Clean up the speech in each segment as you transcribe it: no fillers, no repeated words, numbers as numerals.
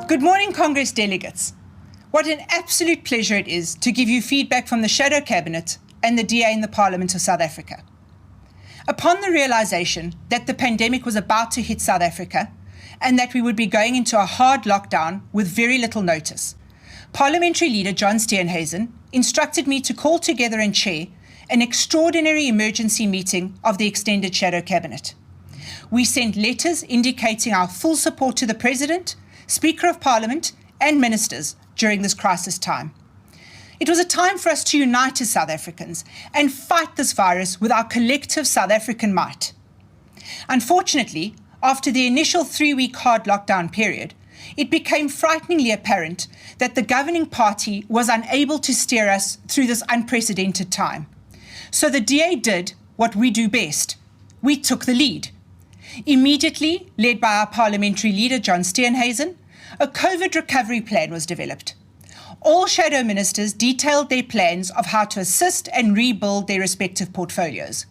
Good morning, Congress delegates. What an absolute pleasure it is to give you feedback from the Shadow Cabinet and the DA in the Parliament of South Africa. Upon the realization that the pandemic was about to hit South Africa and that we would be going into a hard lockdown with very little notice, Parliamentary Leader John Steenhuisen instructed me to call together and chair an extraordinary emergency meeting of the extended Shadow Cabinet. We sent letters indicating our full support to the President, Speaker of Parliament and ministers during this crisis time. It was a time for us to unite as South Africans and fight this virus with our collective South African might. Unfortunately, after the initial 3-week hard lockdown period, it became frighteningly apparent that the governing party was unable to steer us through this unprecedented time. So the DA did what we do best. We took the lead. Immediately, led by our parliamentary leader, John Steenhuisen, a COVID recovery plan was developed. All shadow ministers detailed their plans of how to assist and rebuild their respective portfolios.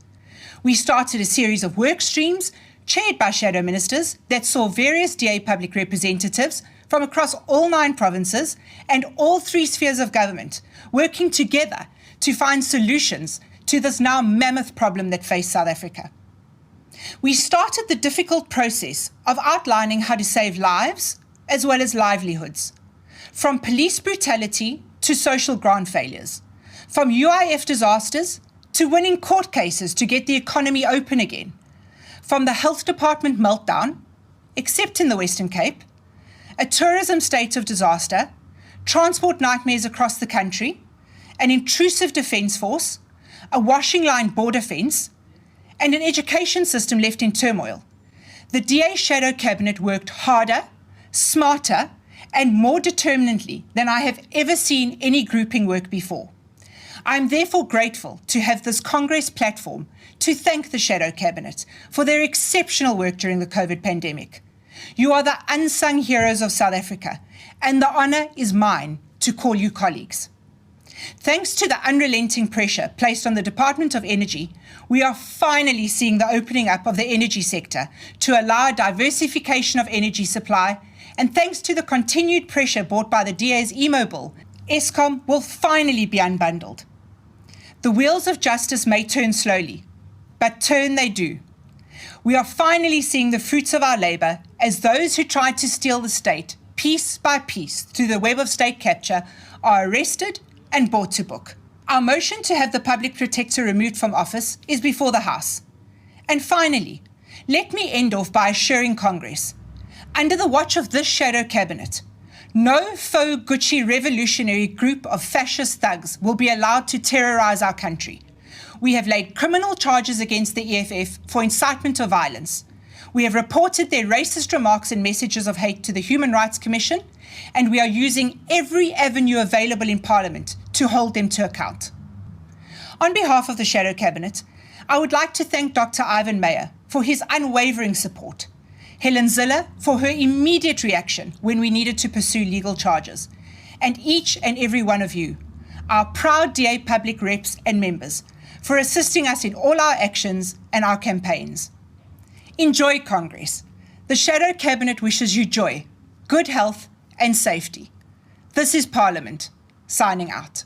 We started a series of work streams chaired by shadow ministers that saw various DA public representatives from across all 9 provinces and all 3 spheres of government working together to find solutions to this now mammoth problem that faced South Africa. We started the difficult process of outlining how to save lives as well as livelihoods, from police brutality to social grant failures, from UIF disasters to winning court cases to get the economy open again, from the health department meltdown, except in the Western Cape, a tourism state of disaster, transport nightmares across the country, an intrusive defence force, a washing line border fence, and an education system left in turmoil. The DA Shadow Cabinet worked harder, smarter, and more determinedly than I have ever seen any grouping work before. I am therefore grateful to have this Congress platform to thank the Shadow Cabinet for their exceptional work during the COVID pandemic. You are the unsung heroes of South Africa, and the honour is mine to call you colleagues. Thanks to the unrelenting pressure placed on the Department of Energy, we are finally seeing the opening up of the energy sector to allow diversification of energy supply, and thanks to the continued pressure brought by the DA's EMO bill, Eskom will finally be unbundled. The wheels of justice may turn slowly, but turn they do. We are finally seeing the fruits of our labour as those who tried to steal the state, piece by piece, through the web of state capture, are arrested and brought to book. Our motion to have the public protector removed from office is before the House. And finally, let me end off by assuring Congress, under the watch of this Shadow Cabinet, no faux Gucci revolutionary group of fascist thugs will be allowed to terrorise our country. We have laid criminal charges against the EFF for incitement of violence. We have reported their racist remarks and messages of hate to the Human Rights Commission, and we are using every avenue available in Parliament to hold them to account. On behalf of the Shadow Cabinet, I would like to thank Dr. Ivan Meyer for his unwavering support, Helen Ziller for her immediate reaction when we needed to pursue legal charges, and each and every one of you, our proud DA public reps and members, for assisting us in all our actions and our campaigns. Enjoy Congress. The Shadow Cabinet wishes you joy, good health and safety. This is Parliament, signing out.